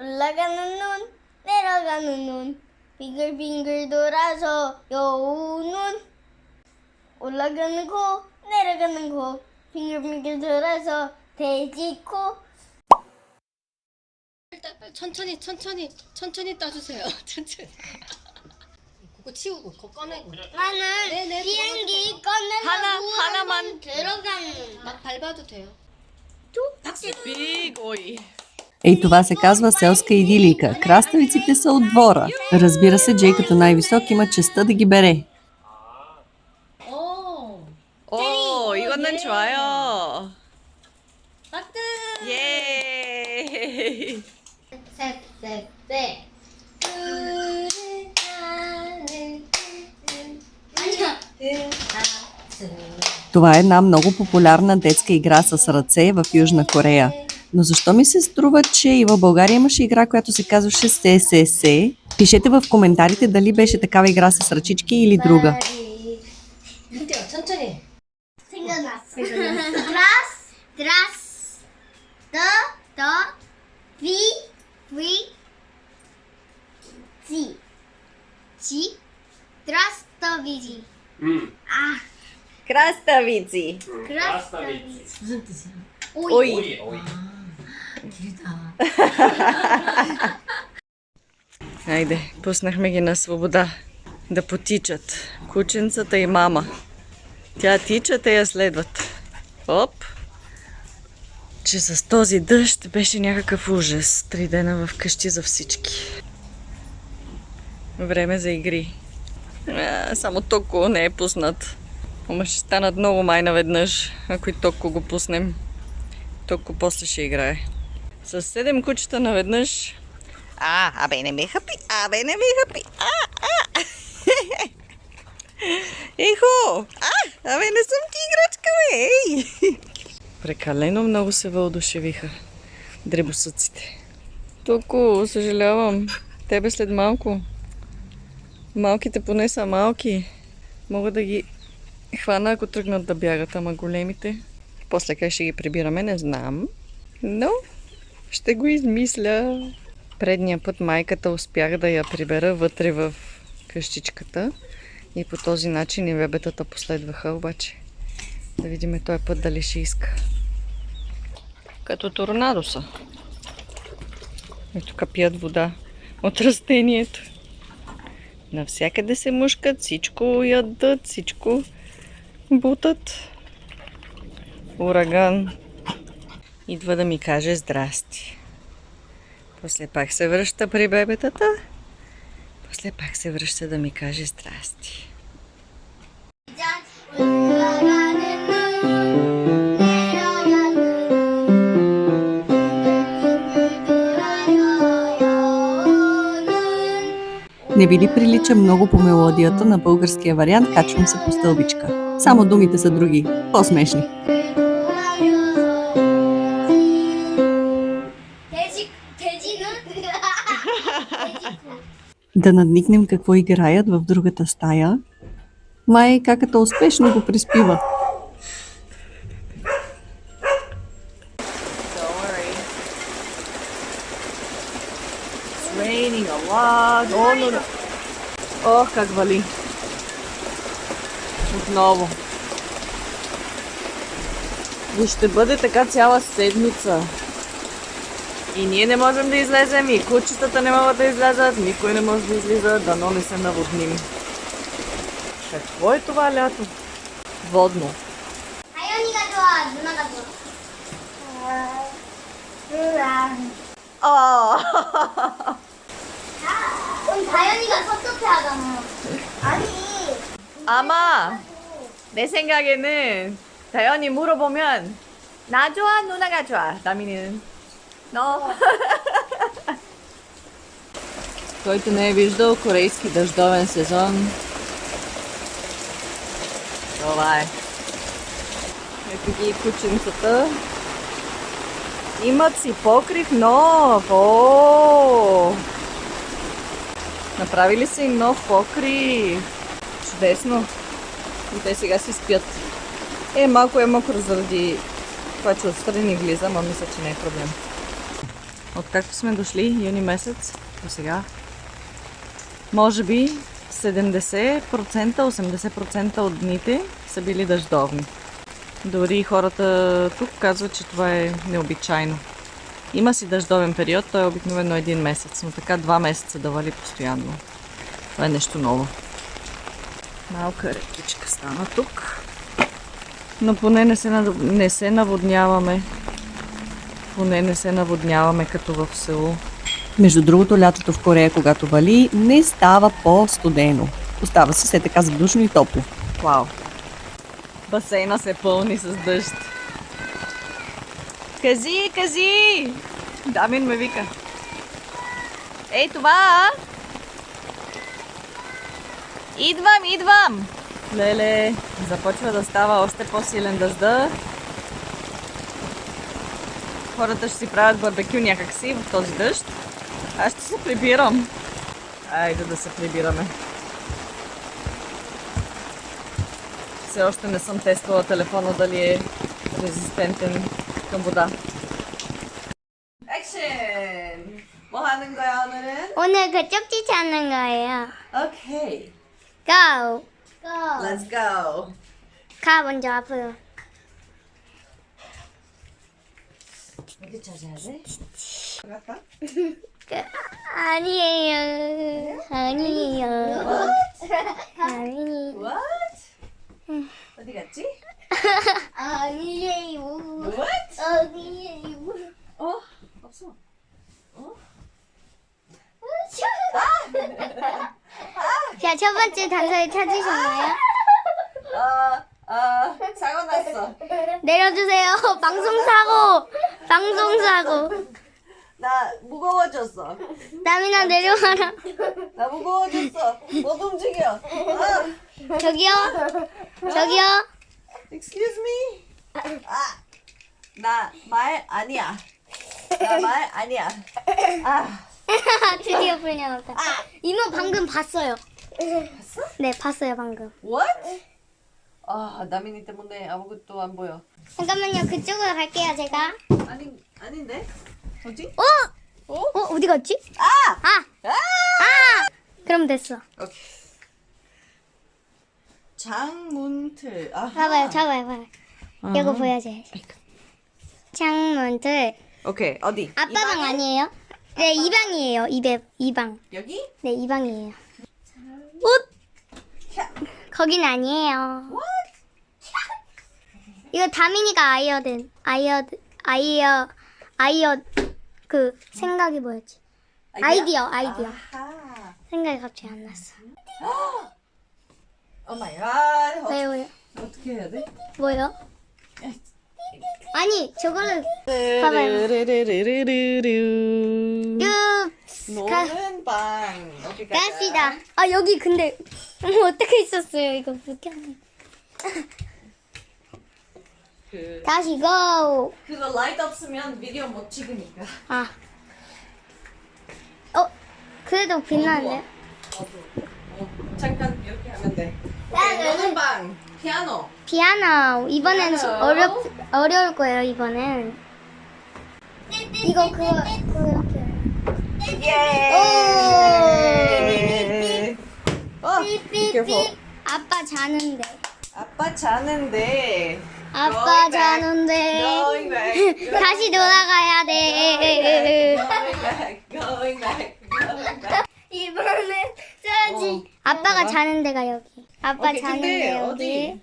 올라가는 눈, 내려가는 눈, 빙글빙글 돌아서 여우눈. 올라가는 코, 내려가는 코, 빙글빙글 돌아서 돼지코. 천천히 따주세요. 천천히. 그거 치우고 그거 꺼내고. 나는 네네, 비행기 꺼내려고 하나만. 들어가는. 막 밟아도 돼요. Big ой. Ей, това се казва селска идилика. Краставиците са от двора. Разбира се, Джей като най-висок има честта да ги бере. 오, 이거는 좋아요. 박드. 예. 셋. 아니야. Това е една много популярна детска игра с ръце в Южна Корея. Но защо ми се струва, че и в България имаше игра, която се казваше ССС? Пишете в коментарите дали беше такава игра с ръчички или друга. hinte요. 천천히. 생각났어. 드라스, 더, 비, 지, 드라스, 더, 비지. 크라스타비지. 드라스, 무슨 뜻이야? 오이. 길다. Айде, пуснахме ги на свобода да потичат. Кученцата и мама. Тя тича, те я следват. Оп! Че с този дъжд беше някакъв ужас. 3 дена в къщи за всички. Време за игри. Само Токо не е пуснат. Ама ще станат много май наведнъж, ако и Токо го пуснем. Токо после ще играе. С 7 кучета наведнъж. Абе не ми хапи, Ехо! Абе не съм ти играчка, бе! Ей! Прекалено много се въодушевиха дребосъците. Токо, съжалявам. Тебе след малко. Малките поне са малки. Мога да ги хвана, ако тръгнат да бягат, ама големите. После как ще ги прибираме, не знам. Но ще го измисля. Предния път майката успях да я прибера вътре в къщичката и по този начин и бебетата последваха, обаче да видим този път дали ще иска. Като торнадо са. И тук пият вода от растението. Навсякъде се мушкат, всичко ядат, всичко бутат. Ураган идва да ми каже здрасти. После пак се връща при бебетата. После пак се връща да ми каже здрасти. Не ви ли прилича много по мелодията на българския вариант "Качвам се по стълбичка"? Само думите са други, по-смешни. Да надникнем какво играят в другата стая. Май каката успешно го приспива. Raining a lot. Ох, как вали. Отново. И ще бъде така цяла седмица. И ние не можем да излезем, и кучетата не могат да излязат, никой не може да излиза, дано не се наводним. Какво е това лято? Водно. 다현이가 좋아, 누나가 좋아. 그럼 다현이가 섭섭해 하잖아. 아니. 아마 내 생각에는 다현이 물어보면 나 좋아, 누나가 좋아. 다미는 너. Който не е виждал корейски дъждовен сезон, това е. Ето ги кученцата. Имат си покрив нов. Направили са им нов покрив. Чудесно. И те сега си спят. Малко е мокро заради това, че отстрани влиза, но мисля, че не е проблем. Откакто сме дошли, юни месец, до сега, може би 70%, 80% от дните са били дъждовни. Дори и хората тук казват, че това е необичайно. Има си дъждовен период, той е обикновено 1 месец, но така 2 месеца да вали постоянно. Това е нещо ново. Малка рекичка стана тук. Но поне не се наводняваме. Поне не се наводняваме като в село. Между другото, лятото в Корея, когато вали, не става по-студено. Остава си все така задушно и топло. Вау! Басейна се пълни с дъжд. Кази, кази! Дамин ме вика. Ей, това! Идвам, идвам! Леле, започва да става още по-силен дъжда. Хората ще си правят барбекю някакси в този дъжд. Аз ще се прибирам. Айде да се прибираме. Все още не съм тествала телефона дали е резистентен към вода. Екшен! 뭐 하는 거야 오늘은? 오늘 그 쪽지 찾는 거예요. 오케이. Go. Go. Let's go. 가 먼저 앞으로. 어디 찾아야 돼? 갈까? 아니에요. 아니에요. 아니. What? 어디 갔지? 아니에요. What? 아니에요. 없어. 자, 첫 번째 단서를 찾으셨나요? 사고 났어. 내려주세요. 방송사고. 방송사고. 나 무거워졌어. 남이나 내려와라. 나 무거워졌어. 못 움직여. 저기요. 저기요. Excuse me. 나 말 아니야. 나 말 아니야. 드디어 풀려났다. 이모 방금 봤어요. 봤어? 네, 봤어요 방금. What? 나민이 때문에 아무것도 안 보여. 잠깐만요. 그쪽으로 갈게요, 제가. 아닌데? 뭐지? 어디 갔지? 그럼 됐어. 오케이. 장문틀. 잡아요. 봐요. 이거 보여줘야지. 창문틀. 오케이, 어디? 아빠 방 아니에요? 네, 이 방이에요. 이 방. 여기? 네, 이 방이에요. 옷! 거긴 아니에요. 이거 다민이가 그 생각이 뭐였지? 아이디어. 아하. 생각이 갑자기 안 났어. 오 마이 갓. 왜요? 어떻게 해야 돼? 뭐요? 아니, 저거를 봐봐요. 노는 방. 어디 가자? 갑시다. 여기 근데 어떻게 있었어요? 이거 불켰네. 다시 고. 그거 라이트 없으면 비디오 못 찍으니까. 그래도 빛나는데? 잠깐 이렇게 하면 돼. 노는 방. 피아노. 피아노. 이번엔 피아노. 어려울 거예요, 이번엔. 이거 그거 이렇게. 예. 삐삐삐. 아빠 자는데. 아빠 자는데. 아빠 Going back. 자는데. Going back. 다시 돌아가야 돼. Going back. 이번엔 자지. 아빠가 자는 데가 여기. 아빠 오케이, 자는 근데 데 어디?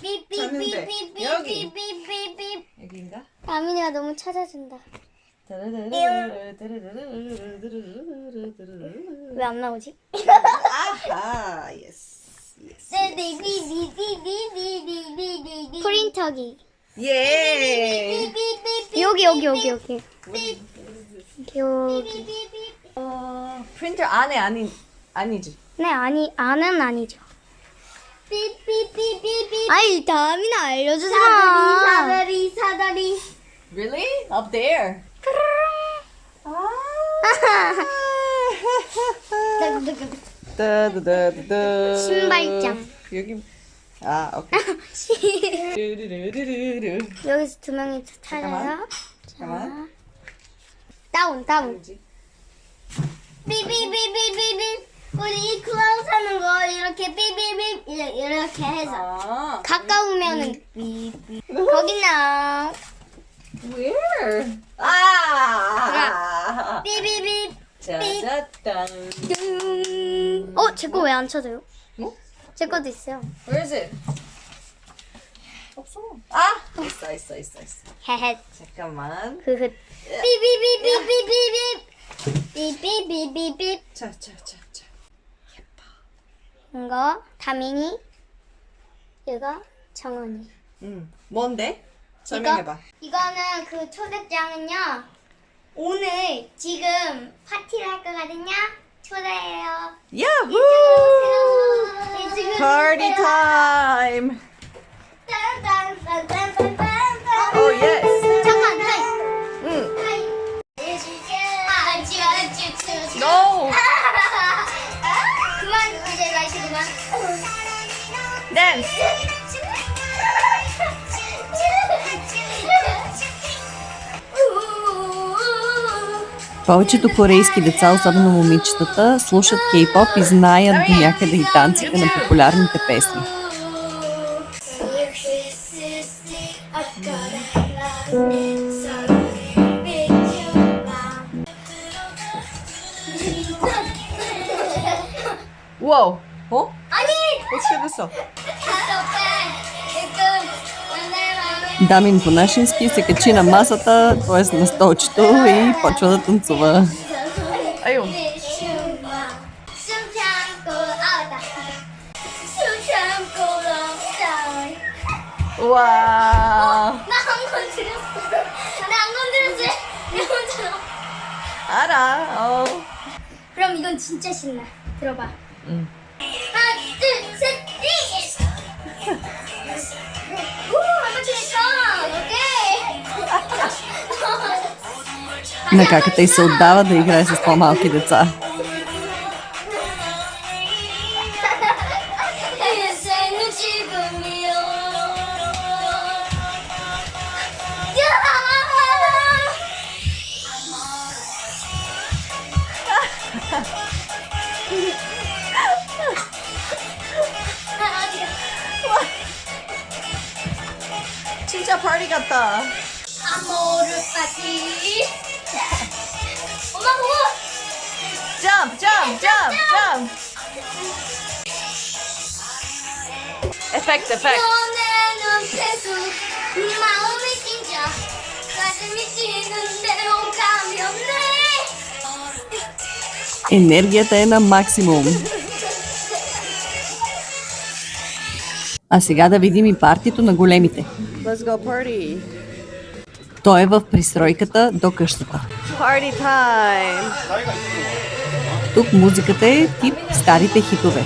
여기. 자는데. 여기. 삐삐삐삐삐삐삐삐. 여기인가? 다민이가 너무 찾아준다. 왜 안 나오지? 아하, 예스. 프린터기. 예. 여기. 여기. 프린터 안에 아니지. 네, 안은 아니죠. 아이, 다민아 알려주세요. 사다리. Really? Up there? 따다다다다. 신발장. 여기. 오케이. 르르르르르. 여기서 두 명이 찾아요. 잠깐만. 다운. 삐삐삐삐삐삐. 우리 클라우스 하는 거 이렇게 삐삐삐 이렇게 해서 가까우면은 삐삐. 거기 나. Where? 삐삐삐. 짜자잔. 제 거 왜 안 찾아요? 뭐? 제 것도 있어요. Where is it? 없어. 있어. 헤헤. 잠깐만. 흐흐. 삐삐삐삐삐삐삐. 삐삐삐삐삐. 자. 이거 다민이. 이거 정원이. 뭔데? 설명해봐. 이거는 그 초대장은요. 오늘 지금 파티를 할 거거든요. 초대해요. 야호! 이쪽으로 Party time! 딴딴딴딴딴딴. Oh yes! 잠깐, 타임. 응. 타임. No! 그만 이제 라이트 그만. Dance! Повечето корейски деца, особено момичетата, слушат кей-поп и знаят до някъде и танците на популярните песни. Wow! 어? 아니! 어떻게 됐어? Дамин Понашински се качи на масата, т.е. на столчето и почва да танцува. Айо! 와! 알아. 그럼 이건 진짜 신나. 들어봐. 하나, 둘, 셋, 띵! 한 바퀴 했어! 오케이! На каката й се отдава да играе с по-малки деца. 진짜 파티 같다. 아모르까지. 엄마 보고. Jump! Effect. 너네는 태수 마음이 진짜 가슴이 뛰는 대로 가면 돼. Енергията е на максимум. А сега да видим и партито на големите. Let's go party. То е в пристройката до къщата. Party time. Тук музиката е тип старите хитове.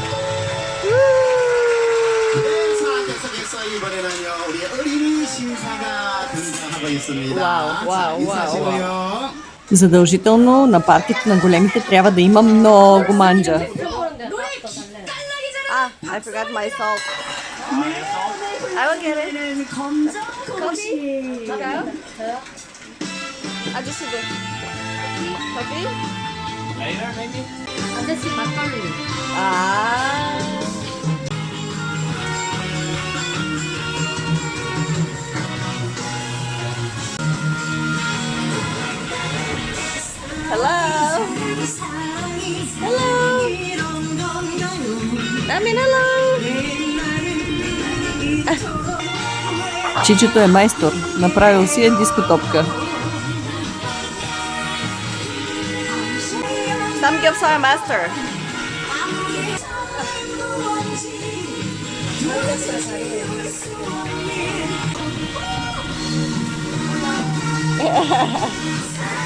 행사에서 이번에는요 우리 어린이 신사가 등장하고 있습니다. 와우. 인사하시고요. Задължително на партито на големите трябва да има много манджа. I forgot my salt. I will get it. Coffee? 아저씨도. Coffee? 아저씨 막걸리. Hello. Дамин, hello. Чичото е майстор. Направил си е дискотопка. Samgyeopsal master.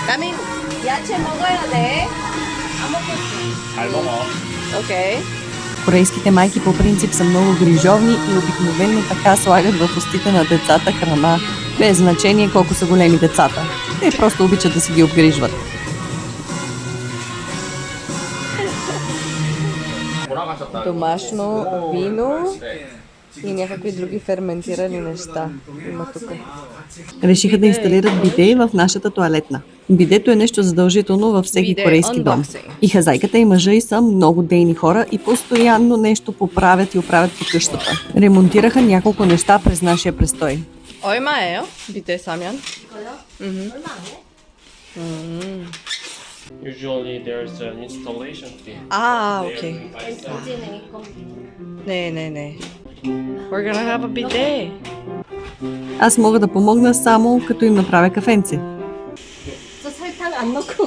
다민, 야채 먹어야 돼. 안 먹고 있어. 잘 먹어. 오케이. Корейските майки по принцип са много грижовни и обикновено така слагат в устите на децата храна, без значение колко са големи децата. Те просто обичат да си ги обгрижват. Домашно вино И някакви други ферментирани неща има тук. Решиха да инсталират биде в нашата тоалетна. Бидето е нещо задължително във всеки Биде корейски дом. unboxing. И хазайката и мъжа й са много дейни хора и постоянно нещо поправят и оправят по къщата. Ремонтираха няколко неща през нашия престой. 얼마예요? 비데 사면? Usually there's an installation fee. 아, 오케이. 네. We're gonna have a bidet. Аз мога да помогна само като им направя кафенце. 저 설탕 안 넣고.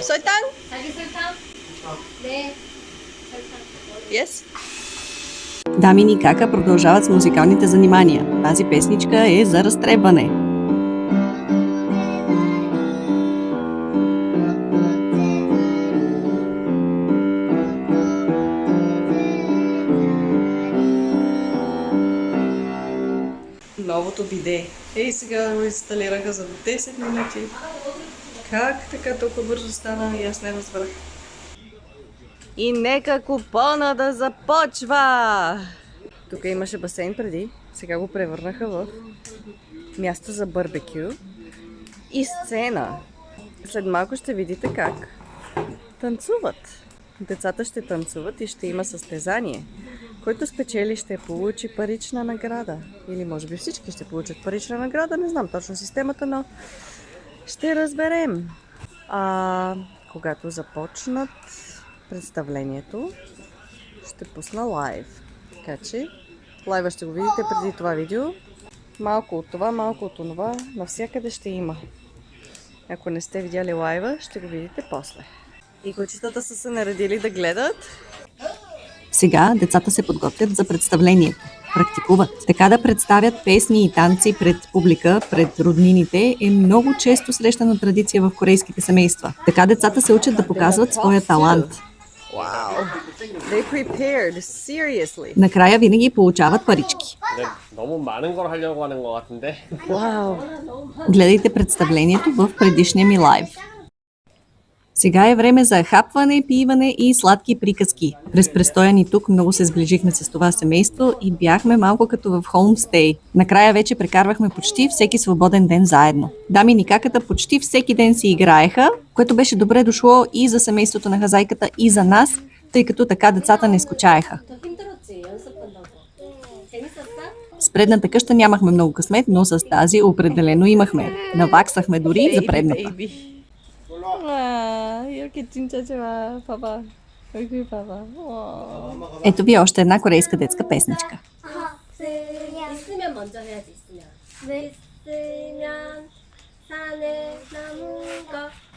설탕? 자기 설탕? 네. 설탕. Yes. Дами ни кака продължават с музикалните занимания. Тази песничка е за разтребване. Новото биде. Ей, сега го инсталираха за 10 минути. Как така толкова бързо стана? И аз не разбрах. И нека купона да започва! Тук имаше басейн преди. Сега го превърнаха в място за барбекю и сцена. След малко ще видите как танцуват. Децата ще танцуват и ще има състезание. Който спечели, ще получи парична награда. Или може би всички ще получат парична награда. Не знам точно системата, но ще разберем. Когато започнат представлението, ще пусна лайв. Така че лайва ще го видите преди това видео. Малко от това, малко от това. Навсякъде ще има. Ако не сте видяли лайва, ще го видите после. И кучетата са се наредили да гледат. Сега децата се подготвят за представлението. Практикуват. Така да представят песни и танци пред публика, пред роднините е много често срещана традиция в корейските семейства. Така децата се учат да показват своя талант. Wow. They prepared, seriously. Накрая винаги получават парички. 근데 너무 많은 걸 하려고 하는 것 같은데. Wow. Гледайте представлението в предишния ми лайв. Сега е време за хапване, пиване и сладки приказки. През престоя ни тук много се сближихме с това семейство и бяхме малко като в хоумстей. Накрая вече прекарвахме почти всеки свободен ден заедно. Дами ни каката почти всеки ден си играеха, което беше добре дошло и за семейството на хазайката, и за нас, тъй като така децата не скучаеха. 더 힘들었지 연습한다고. 재밌었어? С предната къща нямахме много късмет, но с тази определено имахме. Наваксахме дори за предната. Baby. 와, 이렇게 진짜 좋아. 봐봐. 얼굴 봐봐. 와. Ето ви още една корейска детска песничка. 있으면 먼저 해야지 있으면 산에 나무가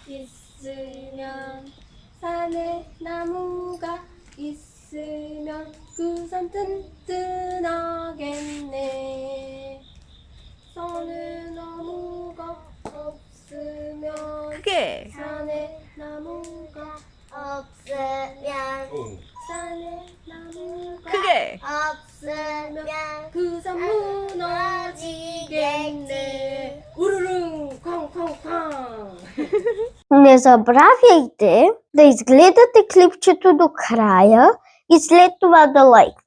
있으면 산에 나무가 있으면 그 산 튼튼하겠네 산에 나무가 없으면 크게. 산에 나무가 없으면 산에 나무가 크게. 없으면 그 산 무너지겠네 우르릉 쾅쾅쾅 Не забравяйте да изгледате клипчето до края и след това да лайкнете.